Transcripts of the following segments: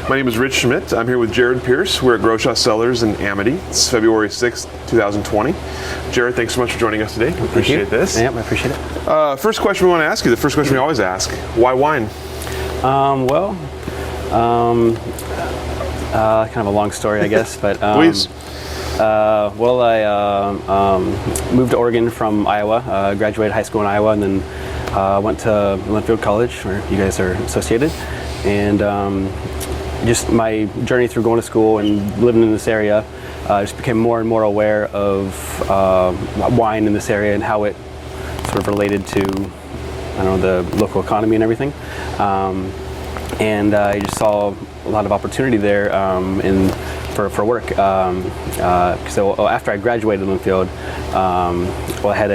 My name is Rich Schmidt. I'm here with Jared Pierce. We're at Groachau Cellars in Amity. It's February 6th, 2020. Jared, thanks so much for joining us today. We appreciate this. Yeah, I appreciate it. First question we want to ask you, the first question we always ask, why wine? Kind of a long story, I guess, but Please. I moved to Oregon from Iowa, graduated high school in Iowa, and then went to Linfield College, where you guys are associated, and just my journey through going to school and living in this area, I just became more and more aware of wine in this area and how it sort of related to, the local economy and everything. And I just saw a lot of opportunity there for work. So after I graduated Linfield, I had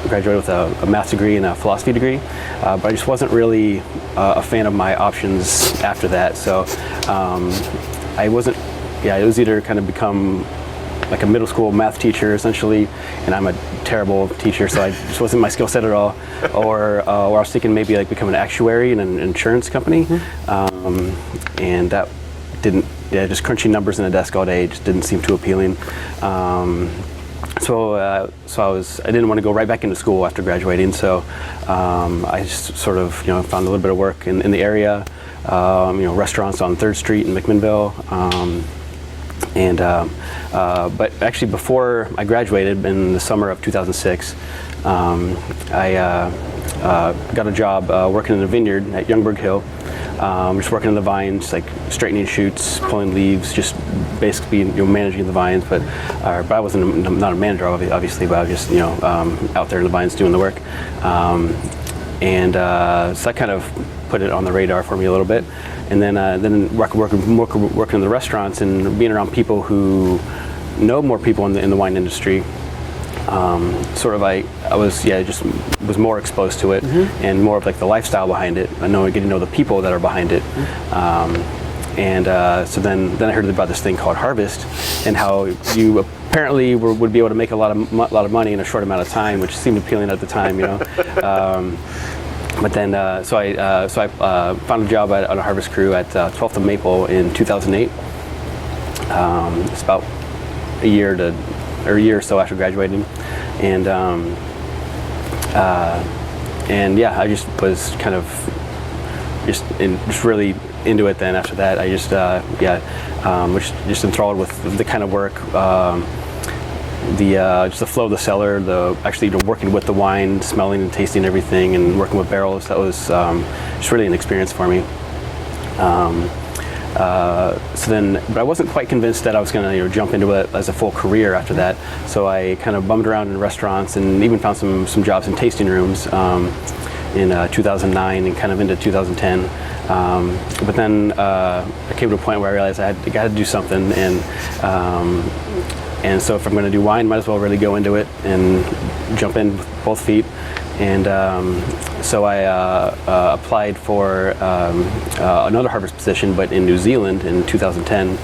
graduated with a maths degree and a philosophy degree, but I just wasn't really a fan of my options after that. So it was either kind of become like a middle school math teacher essentially, and I'm a terrible teacher, so I just wasn't my skill set at all. Or I was thinking maybe like become an actuary in an insurance company, and that didn't. Yeah, just crunching numbers in a desk all day just didn't seem too appealing. So I didn't want to go right back into school after graduating. So I just sort of found a little bit of work in the area, restaurants on 3rd Street in McMinnville. But actually, before I graduated in the summer of 2006, I got a job working in a vineyard at Youngberg Hill. Just working in the vines, like straightening shoots, pulling leaves, just basically managing the vines. But I wasn't not a manager, obviously, but I was just out there in the vines doing the work. So that kind of put it on the radar for me a little bit. And then working in the restaurants and being around people who know more people in the wine industry. I was more exposed to it, and more of like the lifestyle behind it. Getting to know the people that are behind it. So then I heard about this thing called Harvest, and how you apparently would be able to make a lot of money in a short amount of time, which seemed appealing at the time, But then, so I found a job on a harvest crew at 12th and Maple in 2008. It's about a year or so after graduating, and I just was kind of just really into it. Then after that, I just was just enthralled with the kind of work, just the flow of the cellar, actually working with the wine, smelling and tasting everything, and working with barrels. That was just really an experience for me. But I wasn't quite convinced that I was going to jump into it as a full career after that. So I kind of bummed around in restaurants and even found some jobs in tasting rooms in 2009 and kind of into 2010. But then I came to a point where I realized I got to do something, and so if I'm going to do wine, might as well really go into it and jump in with both feet. And so I applied for another harvest position, but in New Zealand in 2010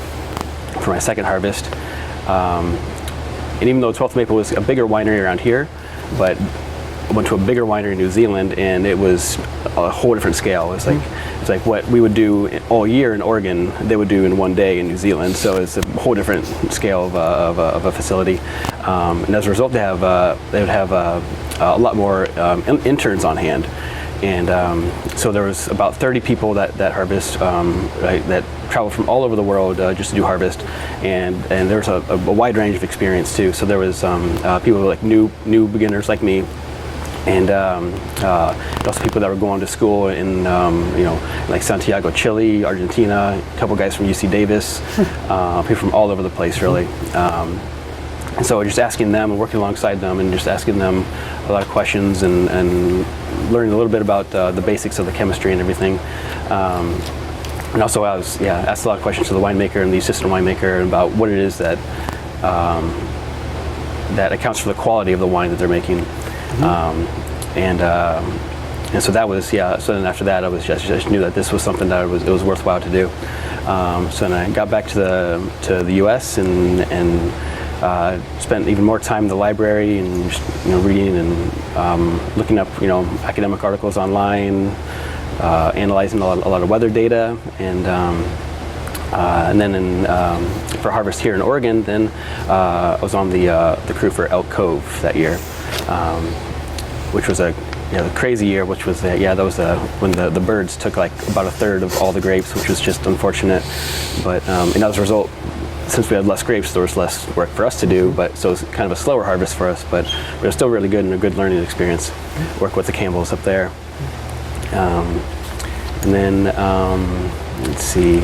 for my second harvest. And even though 12th Maple was a bigger winery around here, but I went to a bigger winery in New Zealand, and it was a whole different scale. It's like what we would do all year in Oregon, they would do in one day in New Zealand. So it's a whole different scale of a facility. And as a result, they would have a lot more interns on hand. And so there was about 30 people that harvest, that travel from all over the world just to do harvest, and there was a wide range of experience too. So there was people like new beginners like me, and also people that were going to school in like Santiago, Chile, Argentina, a couple guys from UC Davis, people from all over the place really. And so just asking them and working alongside them and just asking them a lot of questions and learning a little bit about the basics of the chemistry and everything. And also I was asked a lot of questions to the winemaker and the assistant winemaker about what it is that that accounts for the quality of the wine that they're making. And so that was so then after that I just knew that this was something that it was worthwhile to do. So then I got back to the US and spent even more time in the library and just, reading and looking up academic articles online, analyzing a lot of weather data, and then for harvest here in Oregon, then I was on the crew for Elk Cove that year, which was a crazy year. Which was that was when the birds took like about a third of all the grapes, which was just unfortunate. But and as a result, since we had less grapes, there was less work for us to do. But so it was kind of a slower harvest for us, but it was still really good and a good learning experience. Work with the Campbells up there, and then let's see.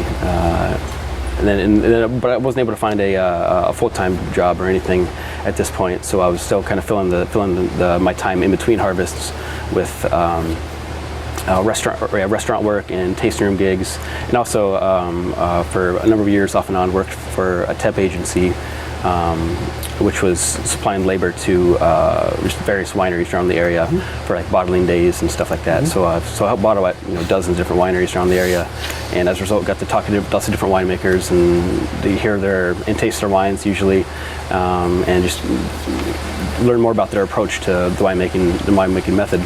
But I wasn't able to find a full-time job or anything at this point, so I was still kind of filling my time in between harvests with restaurant work and tasting room gigs, and also for a number of years off and on worked for a temp agency, which was supplying labor to various wineries around the area for like bottling days and stuff like that. So I helped bottle at dozens of different wineries around the area, and as a result got to talk to lots of different winemakers and hear and taste their wines usually, and just learn more about their approach to the winemaking method.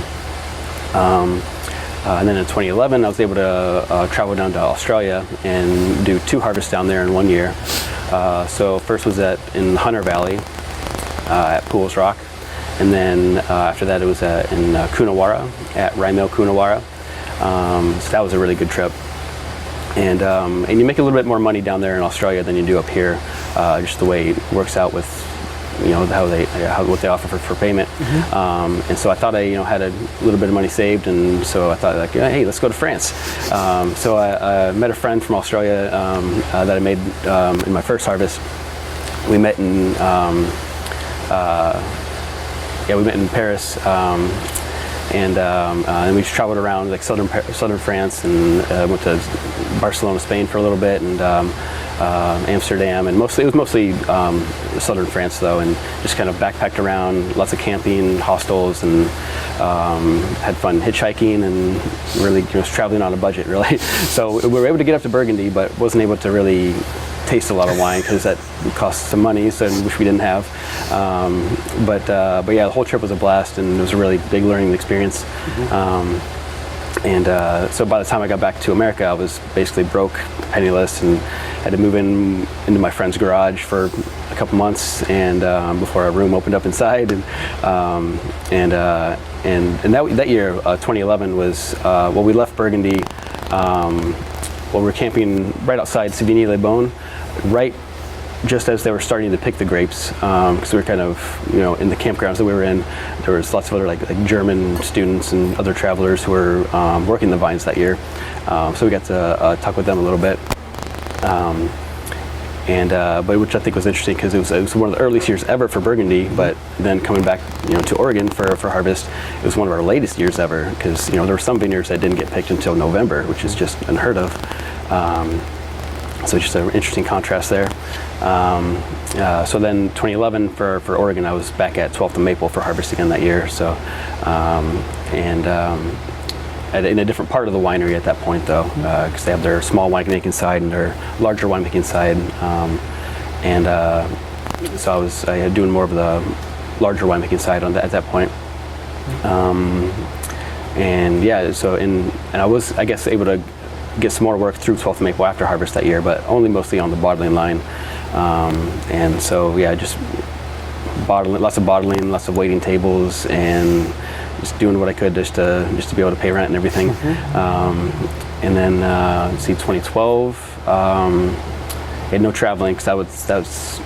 And then in 2011, I was able to travel down to Australia and do 2 harvests down there in 1 year. So first was in Hunter Valley at Pools Rock, and then after that it was in Coonawarra at Rye Mill Coonawarra. So that was a really good trip. And you make a little bit more money down there in Australia than you do up here, just the way it works out with what they offer for payment. And so I thought I had a little bit of money saved, and so I thought like, hey, let's go to France. So I met a friend from Australia that I made in my first harvest. We met in Paris, and we traveled around like southern France, and went to Barcelona, Spain for a little bit, and Amsterdam, and it was mostly southern France though, and just kind of backpacked around, lots of camping, hostels, and had fun hitchhiking, and really traveling on a budget really. So we were able to get up to Burgundy, but wasn't able to really taste a lot of wine because that cost some money, so which we didn't have. But yeah, the whole trip was a blast, and it was a really big learning experience. So by the time I got back to America, I was basically broke, penniless, and had to move into my friend's garage for a couple months, and before our room opened up inside, and that year, 2011 was we left Burgundy. We were camping right outside Savigny-les-Bains, right just as they were starting to pick the grapes, because we were kind of, in the campgrounds that we were in, there was lots of other like German students and other travelers who were working the vines that year. So we got to talk with them a little bit, but which I think was interesting because it was one of the earliest years ever for Burgundy. But then coming back, to Oregon for harvest, it was one of our latest years ever because there were some vineyards that didn't get picked until November, which is just unheard of. So just an interesting contrast there. So then 2011 for Oregon, I was back at 12th and Maple for harvest again that year. So, in a different part of the winery at that point though, because they have their small winemaking side and their larger winemaking side. So I was doing more of the larger winemaking side at that point. I was, I guess, able to get some more work through 12th Maple after harvest that year, but only mostly on the bottling line. Just bottling, lots of waiting tables, and just doing what I could just to be able to pay rent and everything. And then 2012, had no traveling because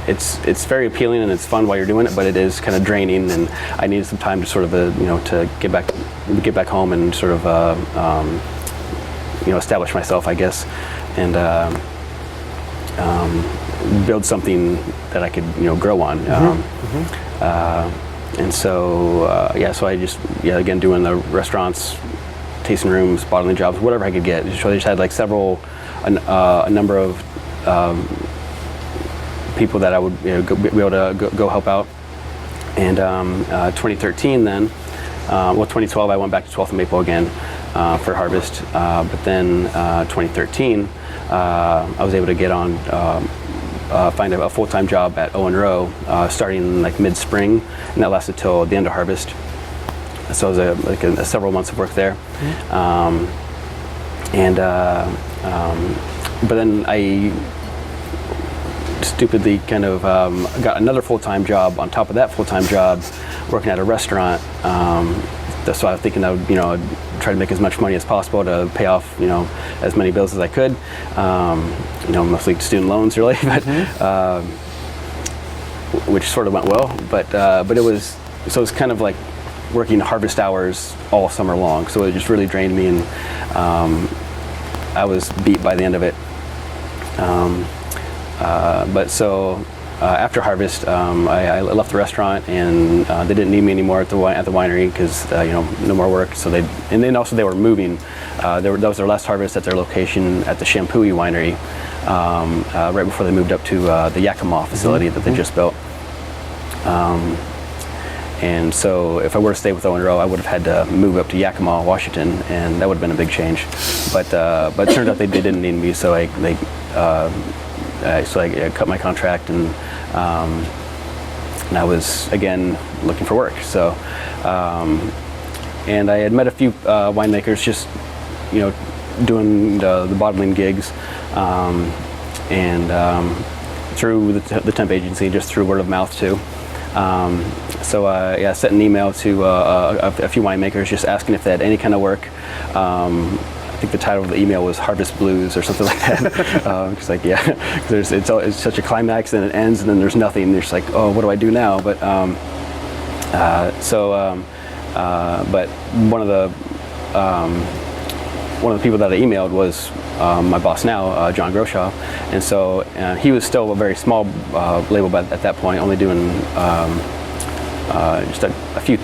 it's very appealing and it's fun while you're doing it, but it is kind of draining, and I needed some time to sort of to get back home and sort of establish myself, I guess, and build something that I could grow on. So I just again doing the restaurants, tasting rooms, bottling jobs, whatever I could get. So I just had like a number of people that I would be able to go help out. And 2013 then, 2012 I went back to 12th and Maple again for harvest. But then 2013 I was able to get on find a full-time job at Owen Rowe starting like mid-spring, and that lasted till the end of harvest. So it was several months of work there. But then I stupidly kind of got another full-time job on top of that full-time job, working at a restaurant. So I was thinking I would, I'd try to make as much money as possible to pay off, as many bills as I could. Mostly student loans, really, but which sort of went well. But it was kind of like working harvest hours all summer long. So it just really drained me, and I was beat by the end of it. After harvest, I left the restaurant, and they didn't need me anymore at the winery because no more work. So they were moving. That was their last harvest at their location at the Shampooey winery, right before they moved up to the Yakima facility that they just built. And so if I were to stay with O&O, I would have had to move up to Yakima, Washington, and that would have been a big change. But it turned out they didn't need me, so I cut my contract, and I was again looking for work. So, and I had met a few winemakers, just doing the bottling gigs, and through the temp agency, just through word of mouth too. So I sent an email to a few winemakers, just asking if they had any kind of work. I think the title of the email was Harvest Blues or something like that. It's like, it's such a climax, and it ends, and then there's nothing. And you're just like, oh, what do I do now? But but one of the people that I emailed was my boss now, John Groachau, and so he was still a very small label at that point, only doing just a few,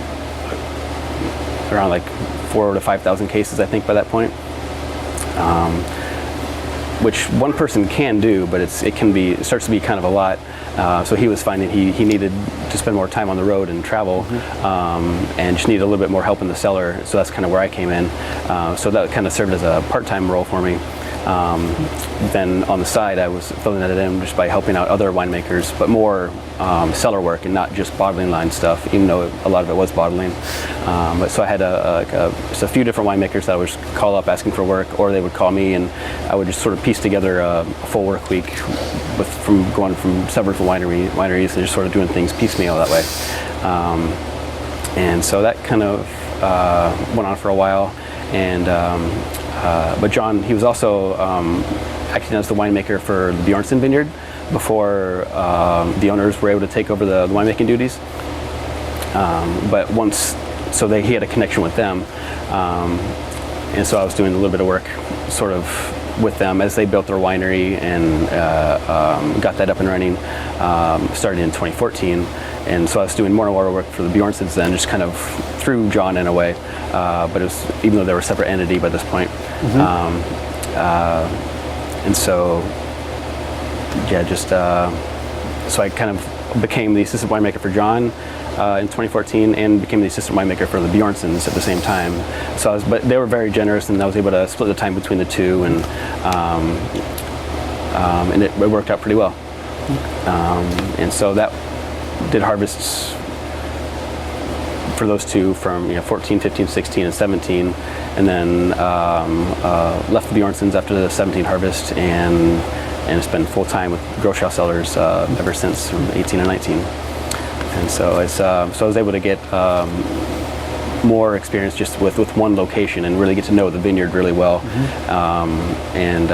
around like 4,000 to 5,000 cases, I think, by that point. Which one person can do, but it starts to be kind of a lot. So he was finding he needed to spend more time on the road and travel, and just needed a little bit more help in the cellar. So that's kind of where I came in. So that kind of served as a part-time role for me. Then on the side, I was filling that in just by helping out other winemakers, but more cellar work and not just bottling line stuff, even though a lot of it was bottling. But so I had just a few different winemakers that I would call up asking for work, or they would call me, and I would just sort of piece together a full work week from going from several different wineries and just sort of doing things piecemeal that way. And so that kind of went on for a while, and but John, he was also acting as the winemaker for the Bjornson vineyard before the owners were able to take over the winemaking duties. But he had a connection with them, and so I was doing a little bit of work sort of with them as they built their winery and got that up and running, started in 2014. And so I was doing more and more work for the Bjornsons then, just kind of through John in a way, but it was, even though they were a separate entity by this point. And so, so I kind of became the assistant winemaker for John in 2014, and became the assistant winemaker for the Bjornsons at the same time. So but they were very generous, and I was able to split the time between the two, and it worked out pretty well. And so that did harvests for those two from 14, 15, 16, and 17, and then left the Bjornsons after the 17 harvest, and it's been full time with Groachau Cellars ever since, from 18 and 19. And so so I was able to get more experience just with one location and really get to know the vineyard really well. And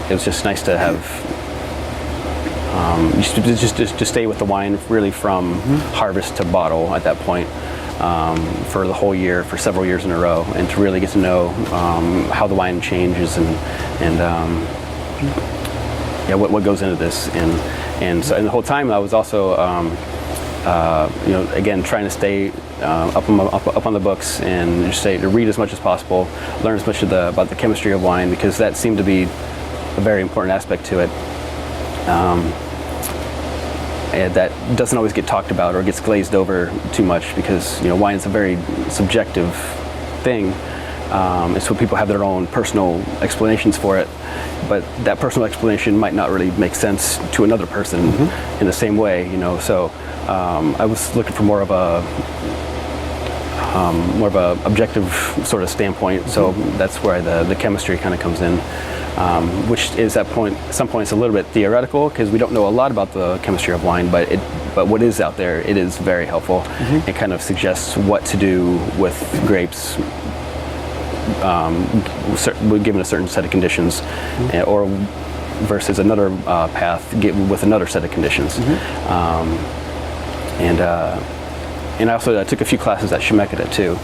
it was just nice to have just stay with the wine really from harvest to bottle at that point, for the whole year, for several years in a row, and to really get to know how the wine changes and what goes into this, and so the whole time I was also again trying to stay up on the books and just to read as much as possible, learn as much about the chemistry of wine, because that seemed to be a very important aspect to it. And that doesn't always get talked about or gets glazed over too much, because wine is a very subjective thing. And so people have their own personal explanations for it, but that personal explanation might not really make sense to another person in the same way. So I was looking for more of a more of a objective sort of standpoint. So that's where the chemistry kind of comes in, which is at some points a little bit theoretical because we don't know a lot about the chemistry of wine, but what is out there, it is very helpful. It kind of suggests what to do with grapes given a certain set of conditions, or versus another path with another set of conditions. And I also took a few classes at Schmidt too,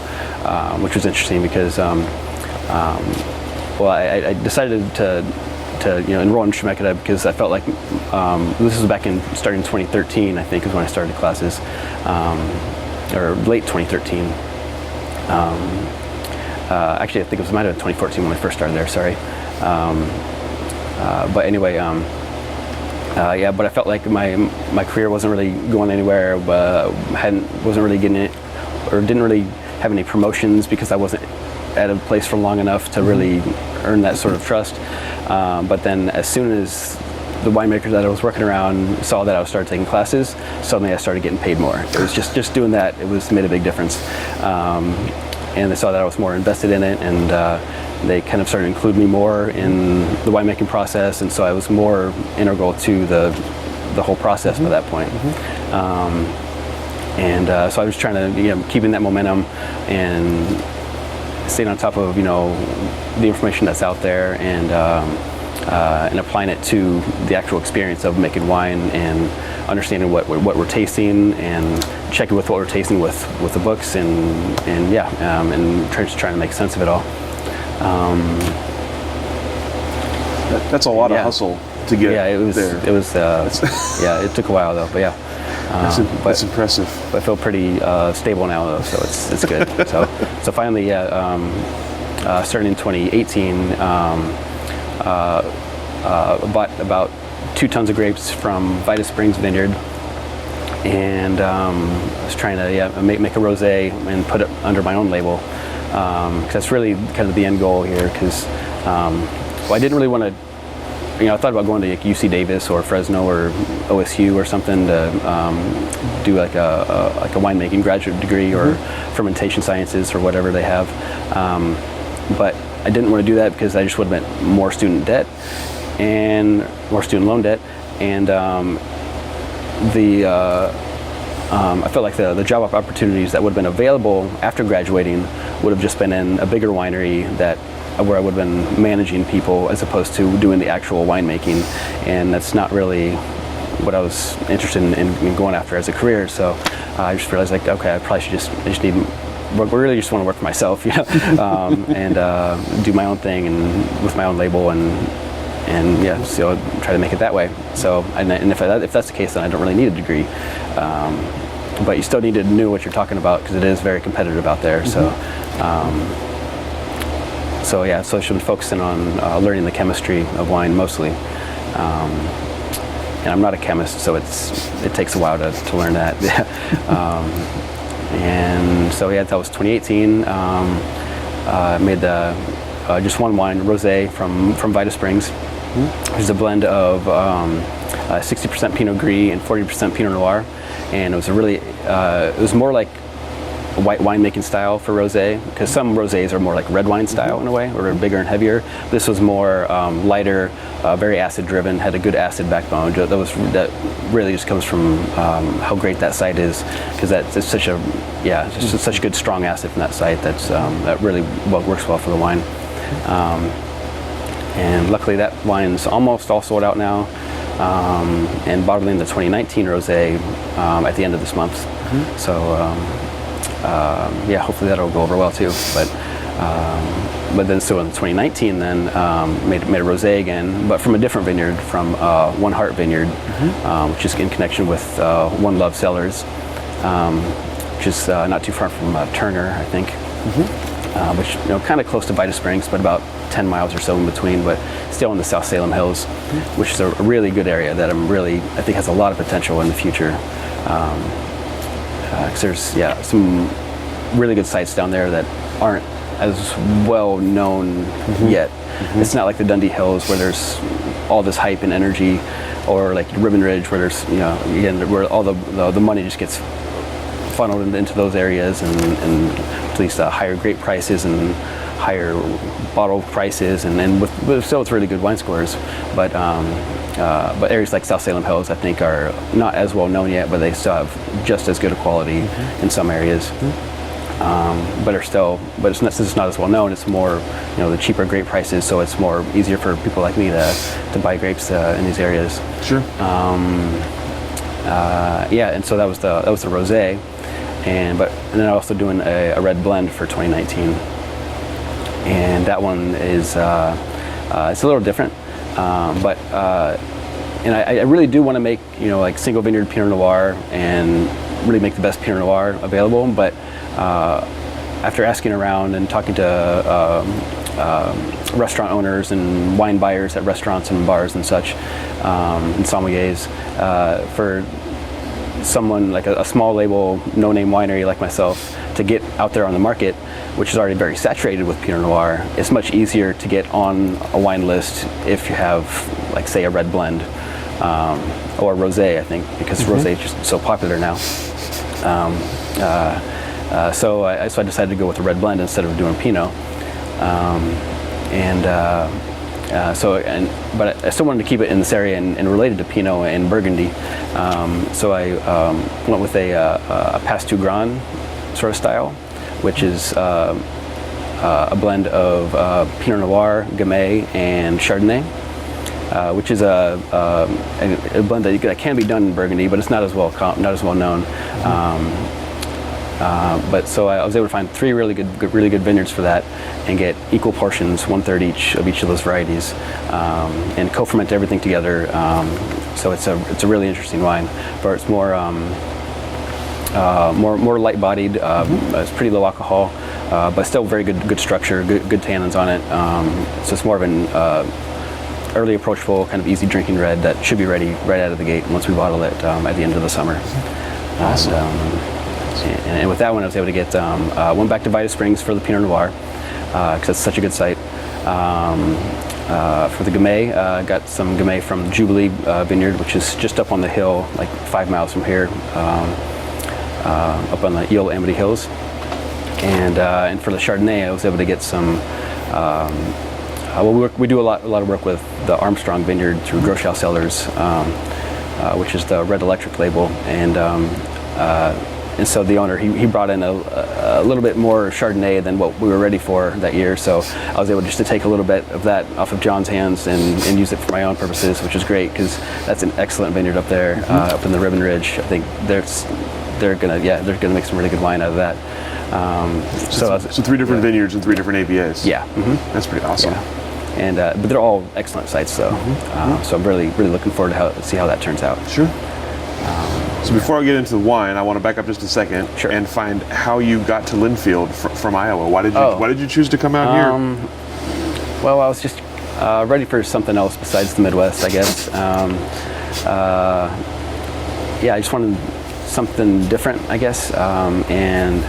which was interesting because I decided to enroll in Schmidt because I felt like this was starting in 2013, I think, is when I started classes, or late 2013. Actually, I think it might have been 2014 when I first started there. Sorry, but anyway, but I felt like my career wasn't really going anywhere. Wasn't really getting it, or didn't really have any promotions because I wasn't at a place for long enough to really earn that sort of trust. But then as soon as the winemakers that I was working around saw that I started taking classes, suddenly I started getting paid more. It was just doing that, made a big difference. And they saw that I was more invested in it, and they kind of started to include me more in the winemaking process, and so I was more integral to the whole process by that point. So I was trying to keeping that momentum and staying on top of the information that's out there, and applying it to the actual experience of making wine and understanding what we're tasting and checking with what we're tasting with the books and trying to make sense of it all. That's a lot of hustle to get there. It was it took a while though, but yeah. That's impressive. But I feel pretty stable now though, so it's good. so finally, starting in 2018, bought about 2 tons of grapes from Vita Springs Vineyard, and I was trying to make a rosé and put it under my own label, because that's really kind of the end goal here. Because I didn't really want to. I thought about going to like UC Davis or Fresno or OSU or something to do like a winemaking graduate degree or fermentation sciences or whatever they have, but I didn't want to do that because I just would have meant more student debt and more student loan debt, and I felt like the job opportunities that would have been available after graduating would have just been in a bigger winery where I would have been managing people as opposed to doing the actual winemaking, and that's not really what I was interested in going after as a career. So I just realized I probably should I really just want to work for myself, and do my own thing and with my own label and so try to make it that way. So and if that's the case, then I don't really need a degree, but you still need to know what you're talking about because it is very competitive out there. So I should be focusing on learning the chemistry of wine mostly. And I'm not a chemist, so it takes a while to learn that. And so that was 2018. I made just one wine, rosé from Vita Springs, which is a blend of 60% Pinot Gris and 40% Pinot Noir, and it was it was more like a white winemaking style for rosé, because some rosés are more like red wine style in a way, or bigger and heavier. This was more lighter, very acid driven, had a good acid backbone. That really just comes from how great that site is, because it's such a such good strong acid from that site that really works well for the wine. And luckily that wine's almost all sold out now, and bottling the 2019 rosé at the end of this month. So hopefully that'll go over well too. But then so in 2019 then made a rosé again, but from a different vineyard, from One Heart Vineyard, which is in connection with One Love Cellars, which is not too far from Turner, I think. Which kind of close to Vita Springs, but about 10 miles or so in between, but still in the South Salem Hills, which is a really good area that I think has a lot of potential in the future. Because there's some really good sites down there that aren't as well known yet. It's not like the Dundee Hills where there's all this hype and energy, or like Ribbon Ridge where there's again where all the money just gets funneled into those areas and at least higher grape prices and higher bottle prices, and with still it's really good wine scores. But areas like South Salem Hills, I think, are not as well known yet, but they still have just as good a quality in some areas. But since it's not as well known, it's more, the cheaper grape prices, so it's more easier for people like me to buy grapes in these areas. Sure. And so that was the rosé, and then I'm also doing a red blend for 2019, and that one is it's a little different, and I really do want to make like single vineyard Pinot Noir and really make the best Pinot Noir available, but after asking around and talking to restaurant owners and wine buyers at restaurants and bars and such, and sommeliers, for someone like a small label, no-name winery like myself to get out there on the market, which is already very saturated with Pinot Noir, it's much easier to get on a wine list if you have, like, say, a red blend or rosé, I think, because rosé is just so popular now. So I decided to go with a red blend instead of doing Pinot. But I still wanted to keep it in this area and related to Pinot and Burgundy. So I went with a Pas-tu Grand sort of style, which is a blend of Pinot Noir, Gamay, and Chardonnay, which is a blend that can be done in Burgundy, but it's not as well known. But so I was able to find 3 really good vineyards for that, and get equal portions, 1/3 each of those varieties, and co-ferment everything together. So it's a really interesting wine, but it's more light-bodied. It's pretty low alcohol, but still very good structure, good tannins on it. So it's more of an early approachable, kind of easy drinking red that should be ready right out of the gate once we bottle it at the end of the summer. Awesome. And with that one, I was able to get went back to Vita Springs for the Pinot Noir because it's such a good site. For the Gamay, got some Gamay from Jubilee Vineyard, which is just up on the hill, like 5 miles from here, up on the Eel Amity Hills. And for the Chardonnay, I was able to get some. We do a lot of work with the Armstrong Vineyard through Groachau Cellars, which is the Red Electric label, and so the owner, he brought in a little bit more Chardonnay than what we were ready for that year. So I was able just to take a little bit of that off of John's hands and use it for my own purposes, which is great because that's an excellent vineyard up there, up in the Ribbon Ridge. I think they're gonna make some really good wine out of that. So 3 different vineyards and 3 different AVAs. Yeah, that's pretty awesome. Yeah. And but they're all excellent sites, though. So I'm really looking forward to see how that turns out. Sure. So before I get into the wine, I want to back up just a second and find how you got to Linfield from Iowa. Why did you choose to come out here? Well, I was just ready for something else besides the Midwest, I guess. I just wanted something different, I guess. And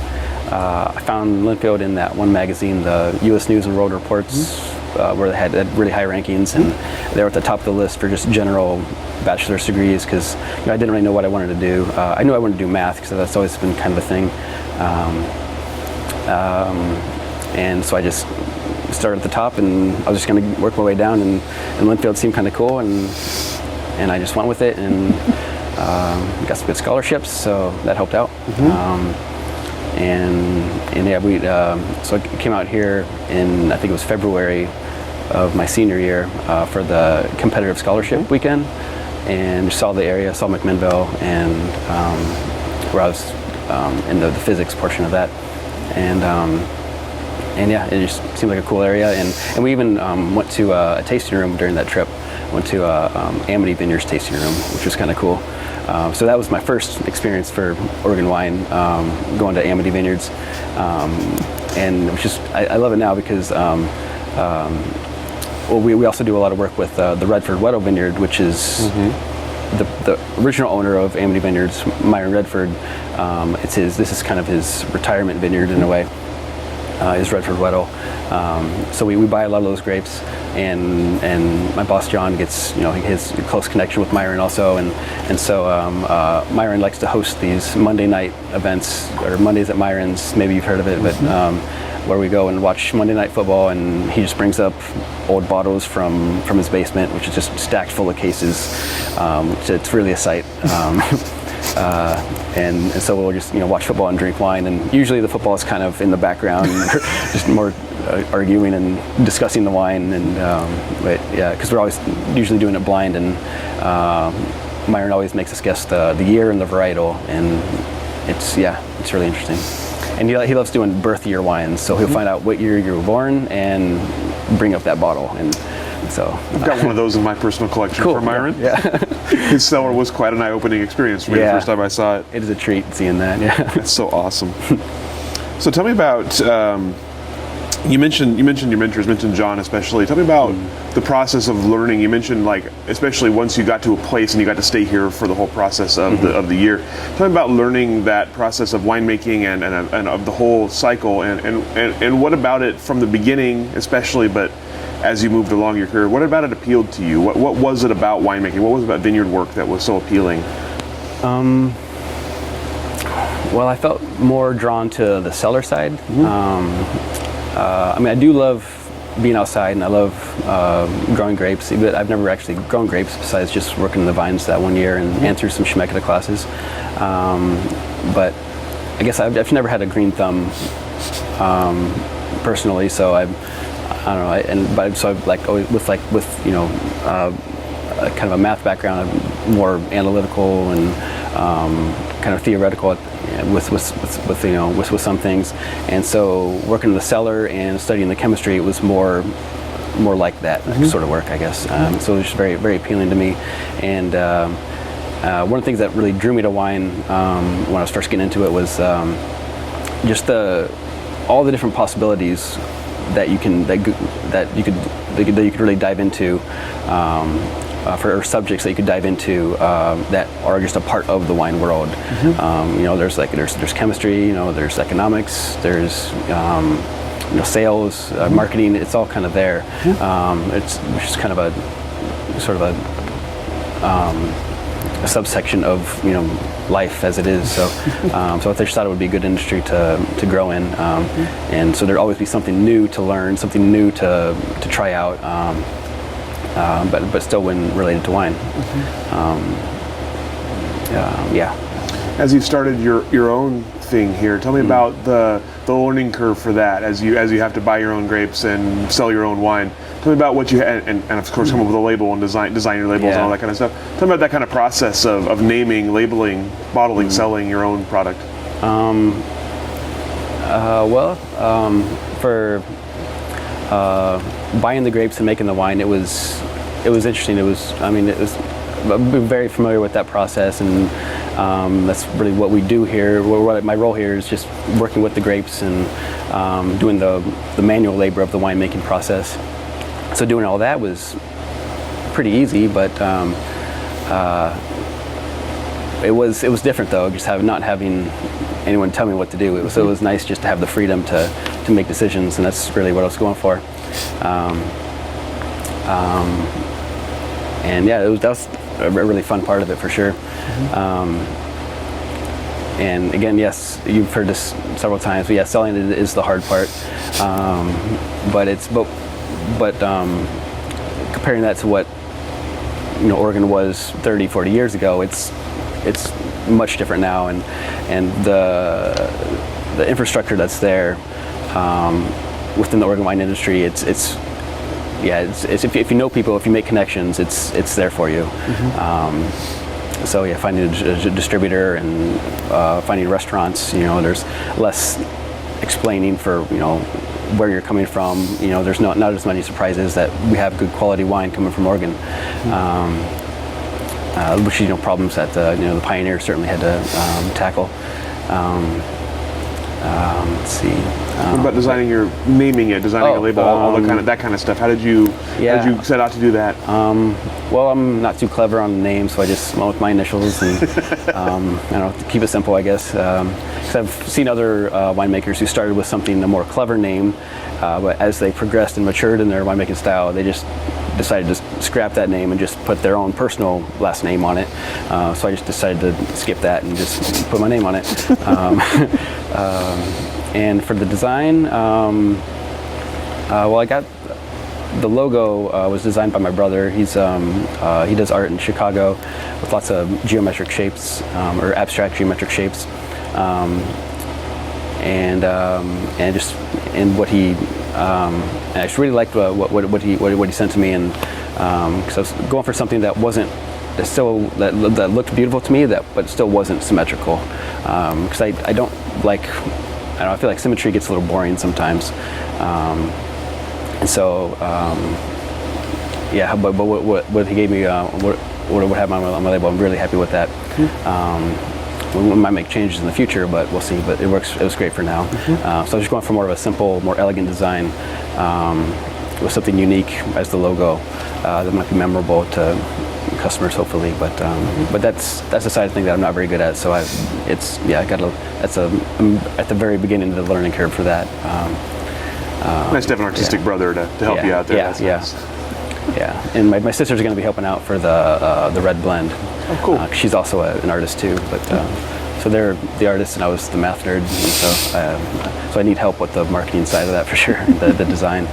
I found Linfield in that one magazine, the U.S. News and World Reports, where they had really high rankings, and they were at the top of the list for just general bachelor's degrees because I didn't really know what I wanted to do. I knew I wanted to do math because that's always been kind of a thing. And so I just started at the top, and I was just going to work my way down, and Linfield seemed kind of cool, and I just went with it, and got some good scholarships, so that helped out. So I came out here in, I think it was February of my senior year for the competitive scholarship weekend, and saw the area, saw McMinnville, and where I was in the physics portion of that, and yeah, it just seemed like a cool area, and we even went to a tasting room during that trip. Went to Amity Vineyards tasting room, which was kind of cool. So that was my first experience for Oregon wine, going to Amity Vineyards, and it was just I love it now because we also do a lot of work with the Redford Weddell Vineyard, which is the original owner of Amity Vineyards, Myron Redford. This is kind of his retirement vineyard in a way. is Redford Weddell. So we buy a lot of those grapes, and my boss John gets, he has a close connection with Myron also, and so Myron likes to host these Monday night events, or Mondays at Myron's. Maybe you've heard of it, but where we go and watch Monday Night Football, and he just brings up old bottles from his basement, which is just stacked full of cases. It's really a sight. And so we'll just watch football and drink wine, and usually the football is kind of in the background, just more arguing and discussing the wine, and but yeah, because we're always usually doing it blind, and Myron always makes us guess the year and the varietal, and it's really interesting. And he loves doing birth year wines, so he'll find out what year you were born and bring up that bottle. And so I've got one of those in my personal collection cool. for Myron. Yeah. His cellar was quite an eye-opening experience for me the first time I saw it. It is a treat seeing that. Yeah. It's so awesome. So tell me about. You mentioned your mentors, mentioned John especially. Tell me about the process of learning. You mentioned, like, especially once you got to a place and you got to stay here for the whole process of the year. Tell me about learning that process of winemaking and of the whole cycle, and what about it from the beginning, especially, but as you moved along your career, what about it appealed to you? What was it about winemaking? What was it about vineyard work that was so appealing? Well, I felt more drawn to the cellar side. I mean, I do love being outside, and I love growing grapes, but I've never actually grown grapes besides just working the vines that one year and through some Schmidt classes. But I guess I've never had a green thumb personally, so I don't know. So like always with kind of a math background, I'm more analytical and kind of theoretical with some things, and so working in the cellar and studying the chemistry, it was more like that sort of work, I guess. So it was just very, very appealing to me. And one of the things that really drew me to wine when I was first getting into it was just all the different possibilities that you could really dive into, for subjects that you could dive into that are just a part of the wine world. There's chemistry, there's economics, there's sales, marketing. It's all kind of there. It's just kind of a sort of a subsection of life as it is. So so I just thought it would be a good industry to grow in, and so there'd always be something new to learn, something new to try out, but still when related to wine. As you've started your own thing here, tell me about the learning curve for that, as you have to buy your own grapes and sell your own wine. Tell me about what you had, and of course come up with a label and design your labels and all that kind of stuff. Tell me about that kind of process of naming, labeling, bottling, selling your own product. For buying the grapes and making the wine, it was interesting. I'm very familiar with that process, and that's really what we do here. My role here is just working with the grapes and doing the manual labor of the winemaking process. So doing all that was pretty easy, but it was different though. Just not having anyone tell me what to do. It was nice just to have the freedom to make decisions, and that's really what I was going for. And yeah, that was a really fun part of it for sure. And again, yes, you've heard this several times, but yeah, selling it is the hard part. But comparing that to what Oregon was 30, 40 years ago, it's much different now, and the infrastructure that's there within the Oregon wine industry, it's if you know people, if you make connections, it's there for you. So yeah, finding a distributor and finding restaurants, there's less explaining for where you're coming from. There's not as many surprises that we have good quality wine coming from Oregon, which problems that the pioneers certainly had to tackle. Let's see. What about designing naming it, designing a label, all that kind of stuff? How did you set out to do that? Well, I'm not too clever on the name, so I just went with my initials and I don't know, keep it simple, I guess. 'Cause I've seen other winemakers who started with something a more clever name, but as they progressed and matured in their winemaking style, they just decided to scrap that name and just put their own personal last name on it. So I just decided to skip that and just put my name on it. And for the design, well, I got the logo was designed by my brother. He does art in Chicago with lots of geometric shapes or abstract geometric shapes, and what he. I just really liked what he sent to me, and because I was going for something that that looked beautiful to me, but still wasn't symmetrical. Because I don't like. I feel like symmetry gets a little boring sometimes. And so, but what he gave me, what I have on my label, I'm really happy with that. We might make changes in the future, but we'll see. But it works. It was great for now. So I was just going for more of a simple, more elegant design with something unique as the logo that might be memorable to customers, hopefully. But that's the side of thing that I'm not very good at. So I'm at the very beginning of the learning curve for that. Nice to have an artistic brother to help you out there. Yeah. And my sisters are going to be helping out for the red blend. Oh, cool. She's also an artist too, but so they're the artists and I was the math nerd. And so I need help with the marketing side of that for sure, the design.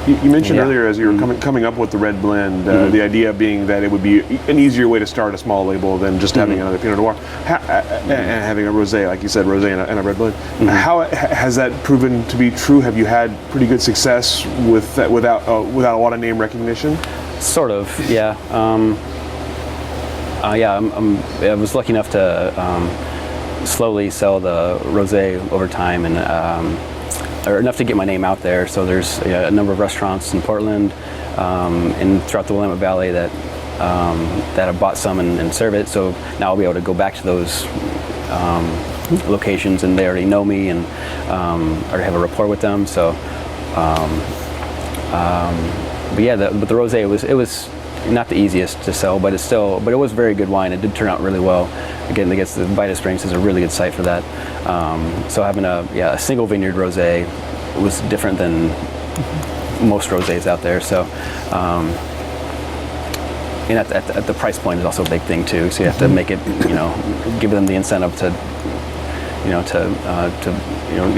You mentioned earlier, as you were coming up with the red blend, the idea being that it would be an easier way to start a small label than just having another Pinot Noir and having a rosé, like you said, rosé and a red blend. How has that proven to be true? Have you had pretty good success with that without a lot of name recognition? Sort of, yeah. I was lucky enough to slowly sell the rosé over time, and or enough to get my name out there. So there's a number of restaurants in Portland and throughout the Willamette Valley that have bought some and serve it. So now I'll be able to go back to those locations, and they already know me and already have a rapport with them. So, but the rosé it was not the easiest to sell, but it was very good wine. It did turn out really well. Again, I guess the Vita Springs is a really good site for that. So having a single vineyard rosé was different than most rosés out there. So, and at the price point is also a big thing too. So you have to make it, give them the incentive to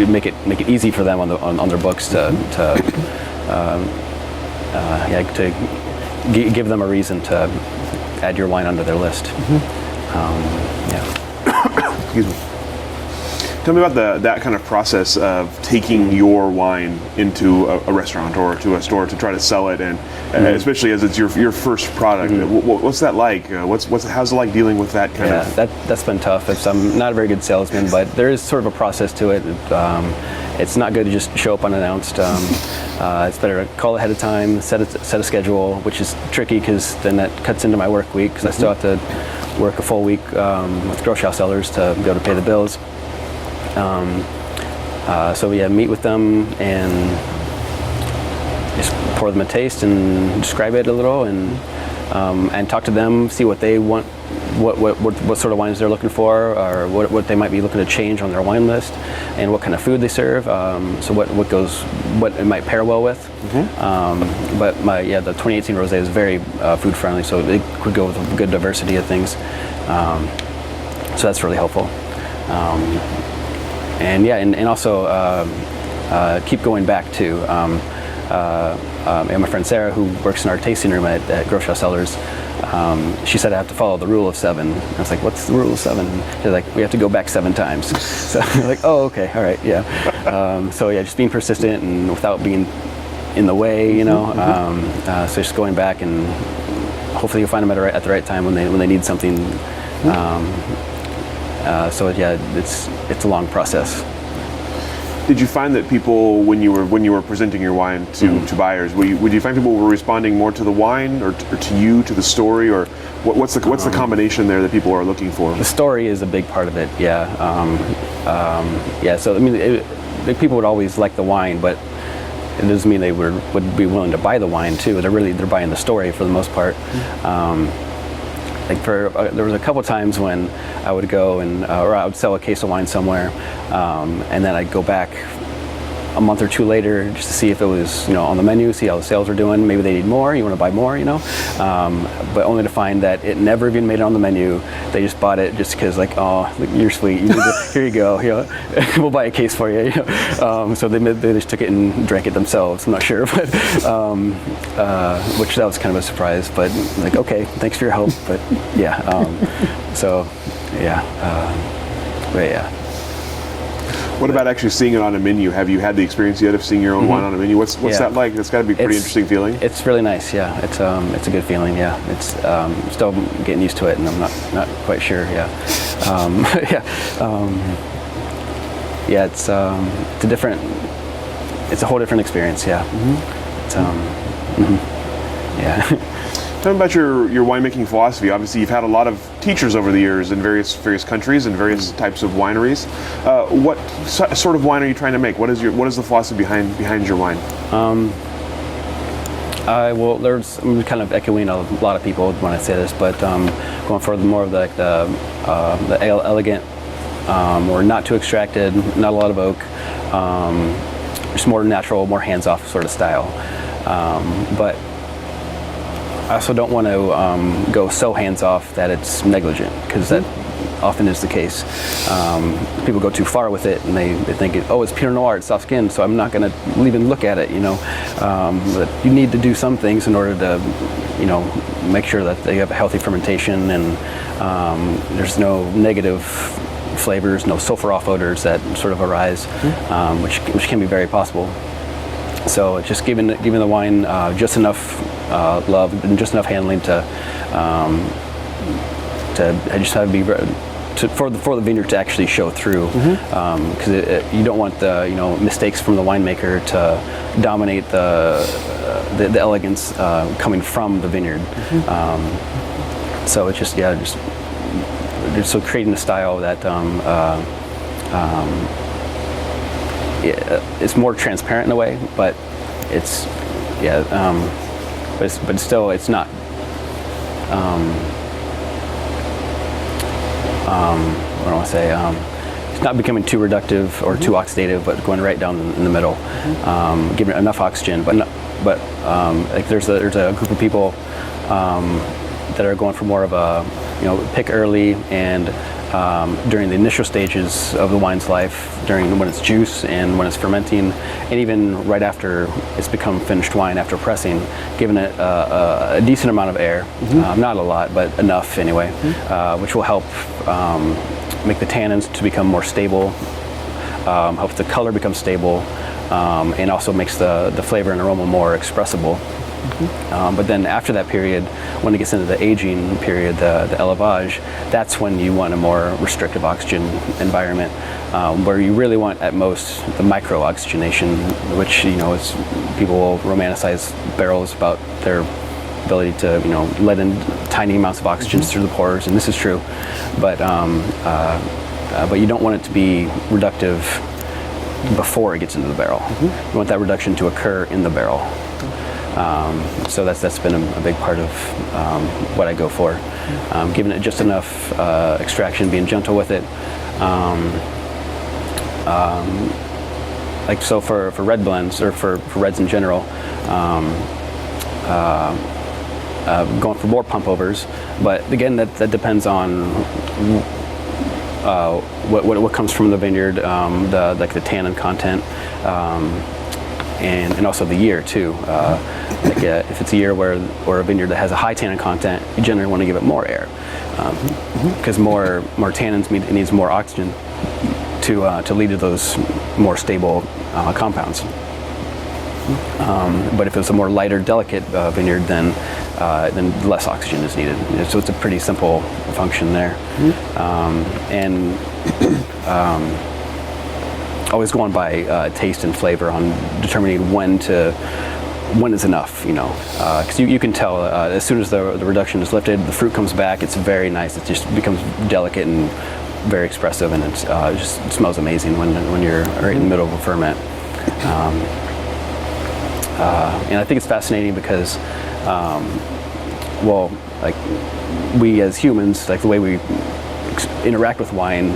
make it easy for them on their books to give them a reason to add your wine onto their list. Excuse me. Tell me about that kind of process of taking your wine into a restaurant or to a store to try to sell it, and especially as it's your first product. What's that like? How's it like dealing with that kind of? That's been tough. I'm not a very good salesman, but there is sort of a process to it. It's not good to just show up unannounced. It's better to call ahead of time, set a schedule, which is tricky because then that cuts into my work week because I still have to work a full week with Groachau Cellars to be able to pay the bills. Meet with them and just pour them a taste and describe it a little and talk to them, see what they want, what sort of wines they're looking for, or what they might be looking to change on their wine list, and what kind of food they serve. So what it might pair well with. But the 2018 rosé is very food friendly, so it could go with a good diversity of things. So that's really helpful. And also keep going back to and my friend Sarah, who works in our tasting room at Groachau Cellars. She said I have to follow the rule of 7. I was like, what's the rule of 7? She's like, we have to go back 7 times. So I'm like, oh, okay, all right, yeah. Just being persistent and without being in the way, so just going back, and hopefully you'll find them at the right time when they need something. It's a long process. Did you find that people, when you were presenting your wine to buyers, would you find people were responding more to the wine or to you, to the story, or what's the combination there that people are looking for? The story is a big part of it. Yeah. Yeah. So I mean, people would always like the wine, but it doesn't mean they would be willing to buy the wine too. They're buying the story for the most part. There was a couple times when I would go or I would sell a case of wine somewhere, and then I'd go back a month or two later just to see if it was on the menu, see how the sales are doing. Maybe they need more. You want to buy more, but only to find that it never even made it on the menu. They just bought it just because, like, oh, you're sweet. Here you go. We'll buy a case for you. So they just took it and drank it themselves. I'm not sure, but which that was kind of a surprise. But like, okay, thanks for your help. But yeah, but yeah. What about actually seeing it on a menu? Have you had the experience yet of seeing your own wine on a menu? What's that like? That's got to be a pretty interesting feeling. It's really nice. Yeah, it's a good feeling. Yeah, it's still getting used to it, and I'm not quite sure. Yeah, yeah. It's it's a whole different experience. Yeah. It's yeah. Tell me about your winemaking philosophy. Obviously, you've had a lot of teachers over the years in various countries and various types of wineries. What sort of wine are you trying to make? What is the philosophy behind your wine? I'm kind of echoing a lot of people when I say this, but going for more of the elegant, or not too extracted, not a lot of oak, just more natural, more hands-off sort of style. But I also don't want to go so hands-off that it's negligent, because that often is the case. People go too far with it, and they think, it's Pinot Noir, it's soft skin, so I'm not going to even look at it. But you need to do some things in order to, make sure that they have a healthy fermentation, and there's no negative flavors, no sulfur-off odors that sort of arise, which can be very possible. So it's just giving the wine just enough love and just enough handling to just have it be for the vineyard to actually show through, because you don't want the mistakes from the winemaker to dominate the elegance coming from the vineyard. So it's just so creating a style that it's more transparent in a way, but it's but still it's not. What do I want to say? It's not becoming too reductive or too oxidative, but going right down in the middle, giving it enough oxygen. But like there's a group of people that are going for more of a pick early and during the initial stages of the wine's life, during when it's juice and when it's fermenting, and even right after it's become finished wine after pressing, giving it a decent amount of air, not a lot, but enough anyway, which will help make the tannins to become more stable, helps the color become stable, and also makes the flavor and aroma more expressible. But then after that period, when it gets into the aging period, the élevage, that's when you want a more restrictive oxygen environment, where you really want at most the micro oxygenation, which is people will romanticize barrels about their ability to let in tiny amounts of oxygen through the pores, and this is true, but you don't want it to be reductive before it gets into the barrel. You want that reduction to occur in the barrel. So that's been a big part of what I go for, giving it just enough extraction, being gentle with it. Like so for red blends, or for reds in general, going for more pump overs, but again that depends on what comes from the vineyard, the tannin content. And also the year too. If it's a year or a vineyard that has a high tannin content, you generally want to give it more air, because more tannins it needs more oxygen to lead to those more stable compounds. But if it's a more lighter, delicate vineyard, then less oxygen is needed. So it's a pretty simple function there. always going by taste and flavor on determining when is enough, because you can tell as soon as the reduction is lifted, the fruit comes back. It's very nice. It just becomes delicate and very expressive, and it smells amazing when you're right in the middle of a ferment. And I think it's fascinating because, like we as humans, like the way we interact with wine,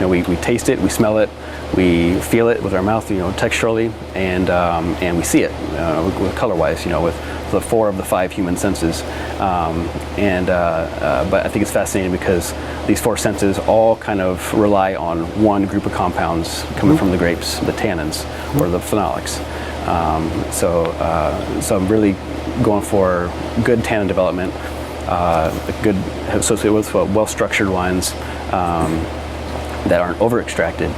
we taste it, we smell it, we feel it with our mouth, texturally, and we see it color-wise, with the 4 of the 5 human senses. But I think it's fascinating because these 4 senses all kind of rely on one group of compounds coming from the grapes, the tannins or the phenolics. So I'm really going for good tannin development, good associated with well-structured wines that aren't over-extracted,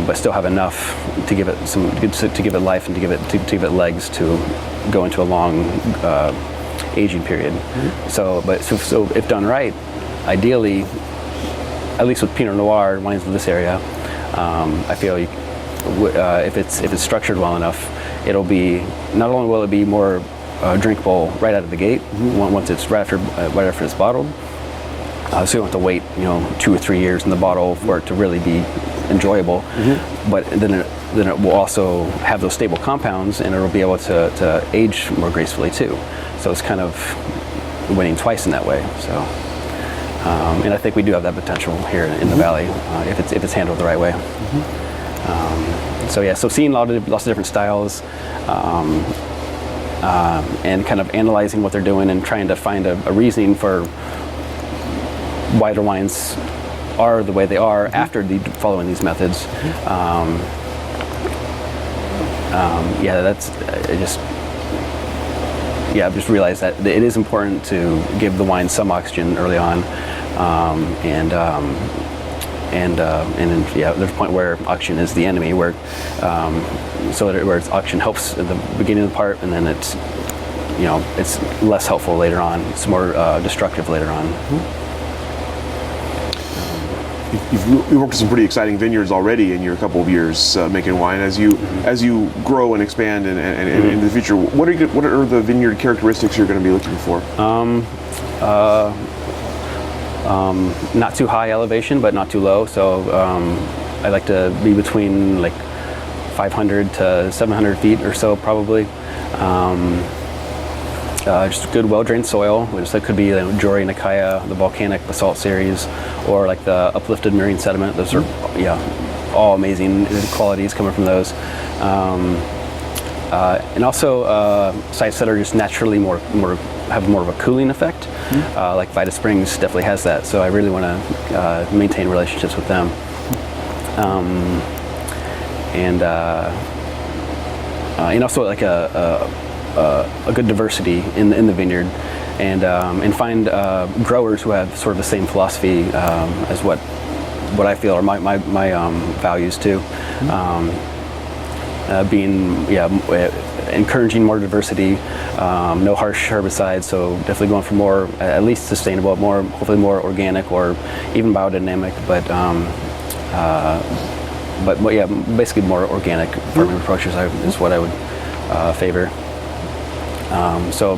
but still have enough to give it to give it life and to give it legs to go into a long aging period. So if done right, ideally, at least with Pinot Noir wines in this area, I feel if it's structured well enough, it'll be, not only will it be more drinkable right out of the gate, once it's right after it's bottled. So you don't have to wait, 2 or 3 years in the bottle for it to really be enjoyable. But then it will also have those stable compounds, and it'll be able to age more gracefully too. So it's kind of winning twice in that way. So, and I think we do have that potential here in the valley if it's handled the right way. So seeing lots of different styles. And kind of analyzing what they're doing and trying to find a reasoning for why their wines are the way they are after following these methods. I've just realized that it is important to give the wine some oxygen early on, and then there's a point where oxygen is the enemy, where oxygen helps at the beginning of the part, and then it's less helpful later on. It's more destructive later on. You've worked with some pretty exciting vineyards already in your couple of years making wine. As you grow and expand and in the future, what are the vineyard characteristics you're going to be looking for? Not too high elevation, but not too low. So I like to be between like 500 to 700 feet or so, probably. Just good, well-drained soil, which that could be the Jory, Nikaya, the volcanic basalt series, or like the uplifted marine sediment. Those are, all amazing qualities coming from those. And also sites that are just naturally have more of a cooling effect. Like Vita Springs definitely has that. So I really want to maintain relationships with them. And also like a good diversity in the vineyard, and find growers who have sort of the same philosophy as what I feel are my values too. Encouraging more diversity, no harsh herbicides, so definitely going for more, at least sustainable, hopefully more organic or even biodynamic, but basically more organic farming approaches is what I would favor.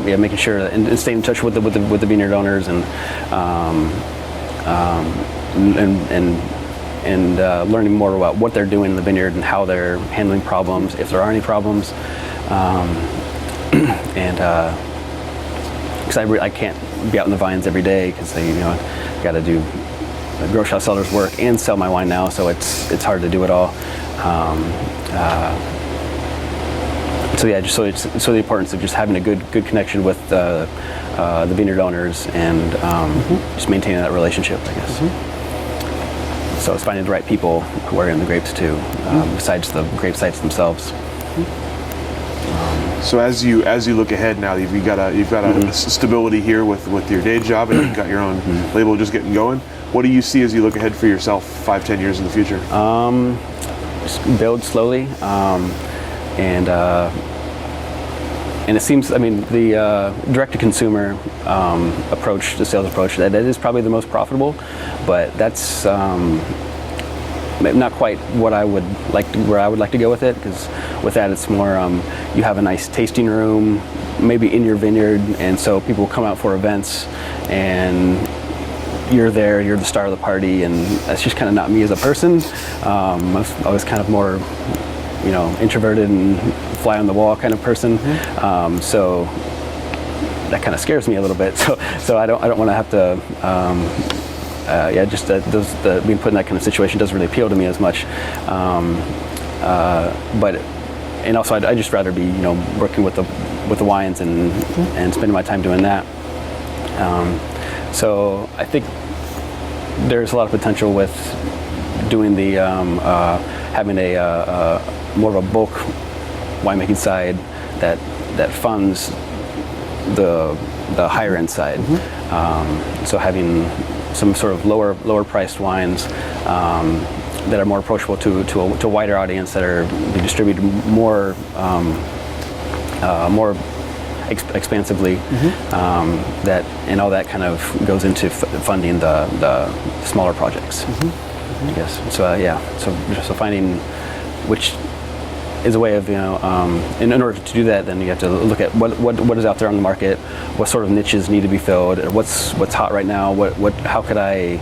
Making sure that, and staying in touch with the vineyard owners and learning more about what they're doing in the vineyard and how they're handling problems, if there are any problems. Because I can't be out in the vines every day because I got to do Groachau Cellars work and sell my wine now, so it's hard to do it all. So the importance of just having a good connection with the vineyard owners and just maintaining that relationship, I guess. So it's finding the right people who are in the grapes too, besides the grape sites themselves. So as you look ahead now, you've got a stability here with your day job, and you've got your own label just getting going. What do you see as you look ahead for yourself 5-10 years in the future? Just build slowly. And it seems, the direct-to-consumer approach, the sales approach, that is probably the most profitable, but that's not quite what I would like to, where I would like to go with it, because with that it's more you have a nice tasting room maybe in your vineyard, and so people come out for events and you're there, you're the star of the party, and that's just kind of not me as a person. I was kind of more, introverted and fly on the wall kind of person. So that kind of scares me a little bit. So I don't want to have to. Just being put in that kind of situation doesn't really appeal to me as much. And also I'd just rather be working with the wines and spending my time doing that. So I think there's a lot of potential with doing the having a more of a bulk winemaking side that funds the higher end side. So having some sort of lower priced wines that are more approachable to a wider audience, that are distributed more expansively, and all that kind of goes into funding the smaller projects, I guess. So so finding which is a way of in order to do that, then you have to look at what is out there on the market, what sort of niches need to be filled, what's hot right now, how could I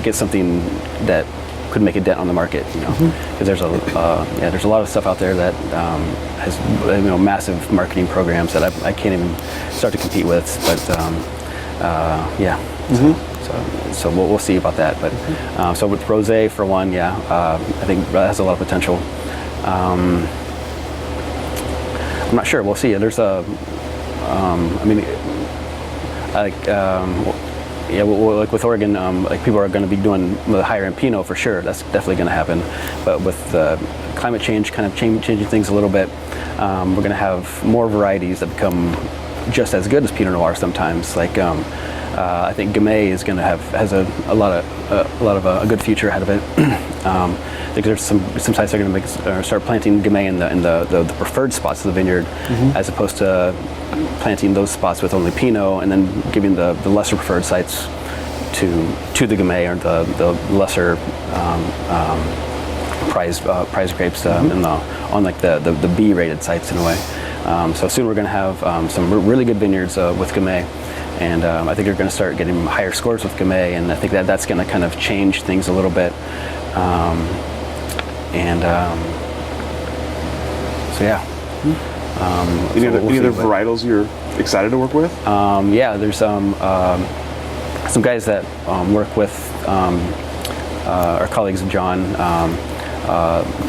get something that could make a dent on the market, because there's a lot of stuff out there that has massive marketing programs that I can't even start to compete with, but so we'll see about that. But so with rosé for one, I think that has a lot of potential. I'm not sure. We'll see. There's like with Oregon, like people are going to be doing the higher end Pinot for sure. That's definitely going to happen. But with climate change kind of changing things a little bit, we're going to have more varieties that become just as good as Pinot Noir sometimes. Like I think Gamay is going to has a lot of a good future ahead of it. I think there's some sites that are going to start planting Gamay in the preferred spots of the vineyard, as opposed to planting those spots with only Pinot, and then giving the lesser preferred sites to the Gamay, or the lesser prize grapes on like the B rated sites in a way. So soon we're going to have some really good vineyards with Gamay. And I think they're going to start getting higher scores with Gamay, and I think that's going to kind of change things a little bit. Any other varietals you're excited to work with? There's some guys that work with our colleagues of John.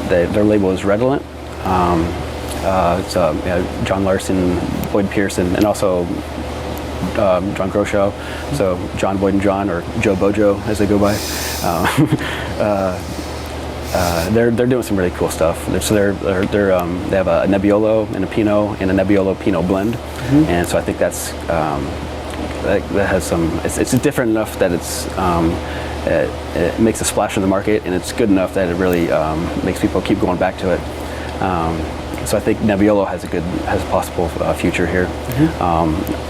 Their label is Redolent. It's John Larson, Boyd Pearson, and also John Groachau. So John, Boyd, and John, or Joe Bojo as they go by. They're doing some really cool stuff. They have a Nebbiolo and a Pinot, and a Nebbiolo Pinot blend, and so I think that's that has some. It's different enough that it makes a splash in the market, and it's good enough that it really makes people keep going back to it. So I think Nebbiolo has a possible future here.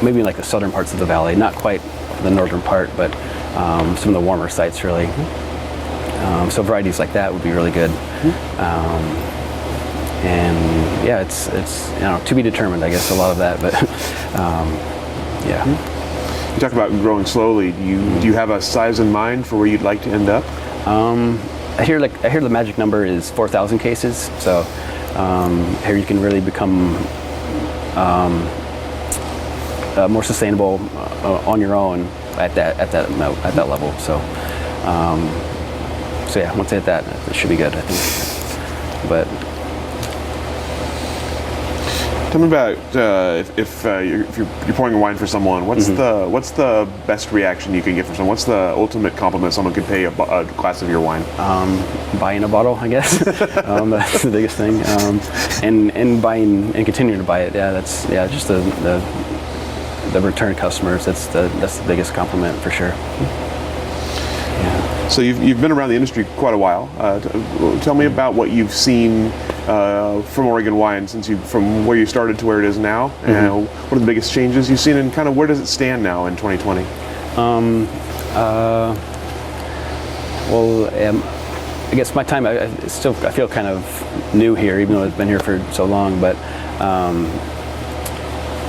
Maybe in like the southern parts of the valley, not quite the northern part, but some of the warmer sites really. So varieties like that would be really good. It's to be determined, I guess, a lot of that, but You talk about growing slowly. Do you have a size in mind for where you'd like to end up? I hear the magic number is 4,000 cases. So here you can really become more sustainable on your own at that level. So once I hit that, it should be good, I think. But tell me about if you're pouring a wine for someone. What's the best reaction you can get from someone? What's the ultimate compliment someone could pay a glass of your wine? Buying a bottle, I guess. That's the biggest thing. And buying and continuing to buy it. That's just the return customers. That's the biggest compliment for sure. So you've been around the industry quite a while. Tell me about what you've seen from Oregon wine from where you started to where it is now. What are the biggest changes you've seen, and kind of where does it stand now in 2020? I guess my time, I feel kind of new here, even though I've been here for so long. But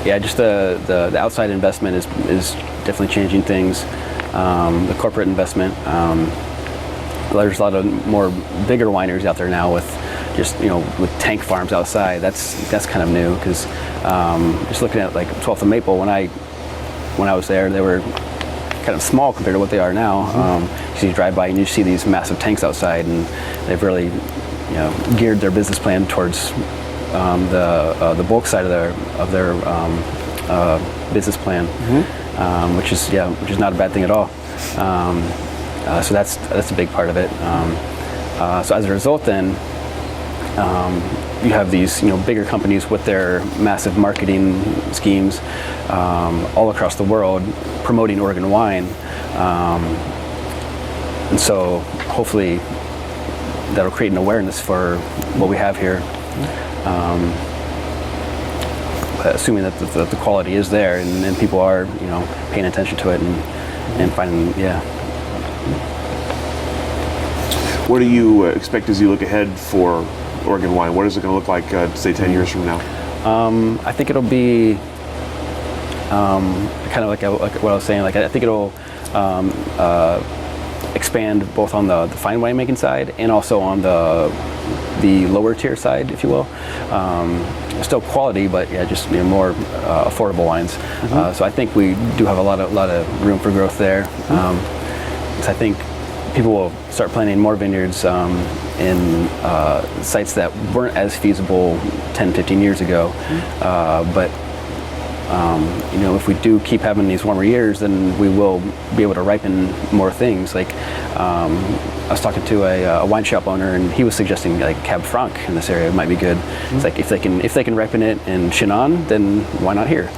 yeah, just the outside investment is definitely changing things. The corporate investment. There's a lot of more bigger wineries out there now with just with tank farms outside. That's kind of new, because just looking at like 12th and Maple, when I was there, they were kind of small compared to what they are now. So you drive by and you see these massive tanks outside, and they've really geared their business plan towards the bulk side of their business plan, which is not a bad thing at all. So that's a big part of it. So as a result, then you have these bigger companies with their massive marketing schemes all across the world promoting Oregon wine, and so hopefully that'll create an awareness for what we have here. Assuming that the quality is there, and people are paying attention to it and finding What do you expect as you look ahead for Oregon wine? What is it going to look like, say, 10 years from now? I think it'll be kind of like what I was saying. Like I think it'll expand both on the fine winemaking side and also on the lower tier side, if you will. Still quality, but just more affordable wines. So I think we do have a lot of room for growth there. So I think people will start planting more vineyards in sites that weren't as feasible 10, 15 years ago. But if we do keep having these warmer years, then we will be able to ripen more things. Like I was talking to a wine shop owner, and he was suggesting like Cab Franc in this area might be good. It's like if they can ripen it in Chenin, then why not here?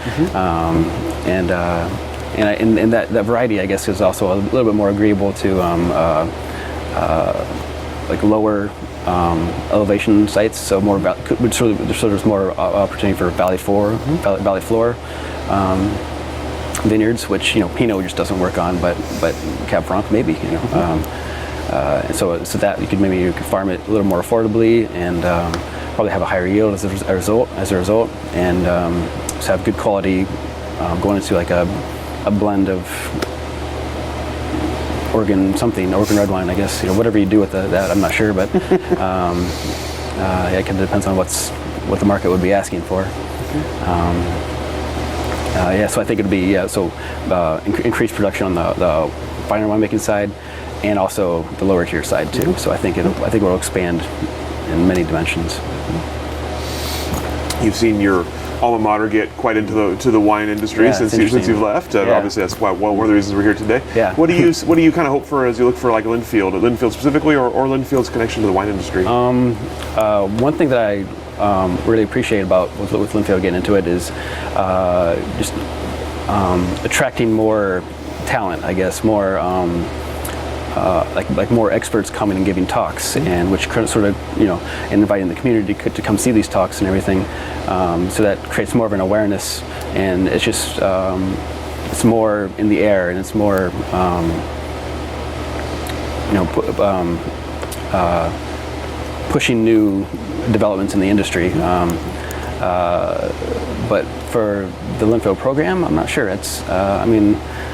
And that variety, I guess, is also a little bit more agreeable to like lower elevation sites. So more there's more opportunity for valley floor vineyards, which Pinot just doesn't work on, but Cab Franc maybe. So that you could farm it a little more affordably and probably have a higher yield as a result, and just have good quality going into like a blend of Oregon red wine, I guess. Whatever you do with that, I'm not sure, but it kind of depends on what the market would be asking for. So I think it'd be increased production on the finer winemaking side, and also the lower tier side too. So I think it will expand in many dimensions. You've seen your alma mater get quite into the wine industry since you've left. Obviously, that's one of the reasons we're here today. Yeah. What do you kind of hope for as you look for like Linfield specifically, or Linfield's connection to the wine industry? One thing that I really appreciate about with Linfield getting into it is just attracting more talent. I guess more. Like more experts coming and giving talks, and which sort of and inviting the community to come see these talks and everything. So that creates more of an awareness, and it's just it's more in the air, and it's more pushing new developments in the industry. But for the Linfield program, I'm not sure. It's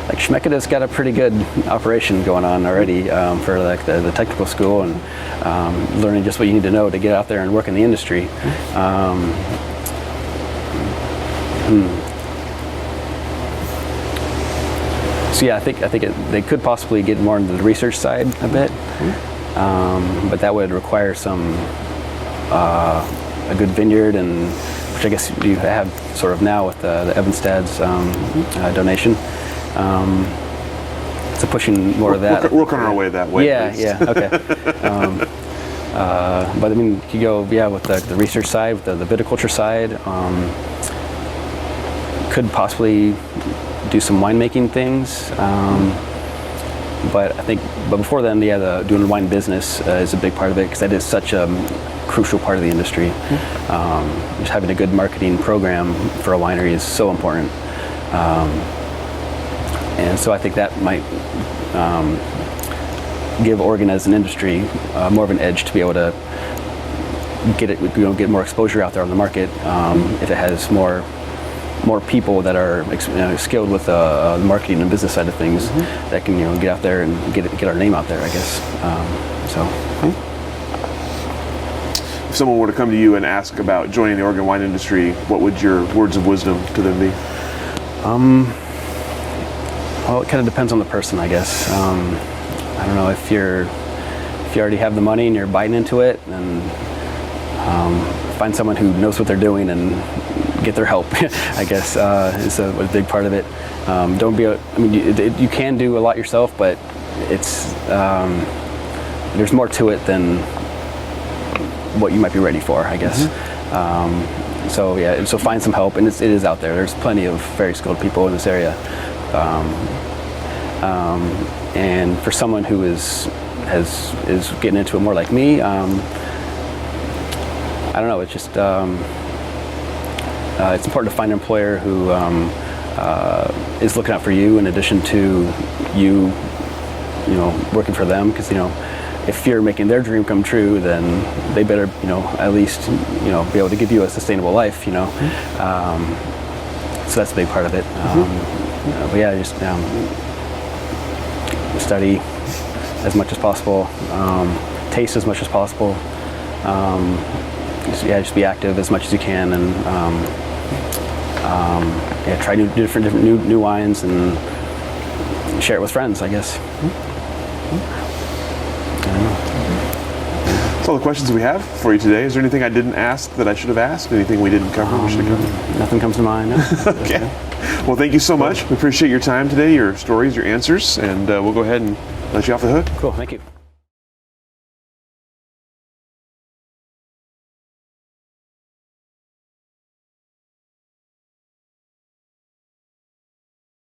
like Schmidt got a pretty good operation going on already for like the technical school, and learning just what you need to know to get out there and work in the industry. So yeah, I think they could possibly get more into the research side a bit, but that would require a good vineyard, and which I guess you have sort of now with the Evanstad's donation. So pushing more of that. Working our way that way. Yeah, okay. But I mean, you go with the research side, with the viticulture side. Could possibly do some winemaking things. But before then, doing wine business is a big part of it, because that is such a crucial part of the industry. Just having a good marketing program for a winery is so important. And so I think that might give Oregon as an industry more of an edge to be able to get more exposure out there on the market. If it has more people that are skilled with the marketing and business side of things, that can get out there and get our name out there, I guess. If someone were to come to you and ask about joining the Oregon wine industry, what would your words of wisdom to them be? Well, it kind of depends on the person, I guess. I don't know, if you already have the money and you're biting into it, then find someone who knows what they're doing and get their help. I guess is a big part of it. Don't be. You can do a lot yourself, but it's there's more to it than what you might be ready for, I guess. So find some help, and it is out there. There's plenty of very skilled people in this area. And for someone who is getting into it more like me, I don't know. It's just it's important to find an employer who is looking out for you in addition to you working for them. Because if you're making their dream come true, then they better at least be able to give you a sustainable life. So that's a big part of it. But yeah, just study as much as possible, taste as much as possible. Just be active as much as you can, and try different new wines and share it with friends, I guess. That's all the questions we have for you today. Is there anything I didn't ask that I should have asked? Anything we didn't cover we should have covered? Nothing comes to mind. No. Okay. Well, thank you so much. We appreciate your time today, your stories, your answers, and we'll go ahead and let you off the hook. Cool. Thank you.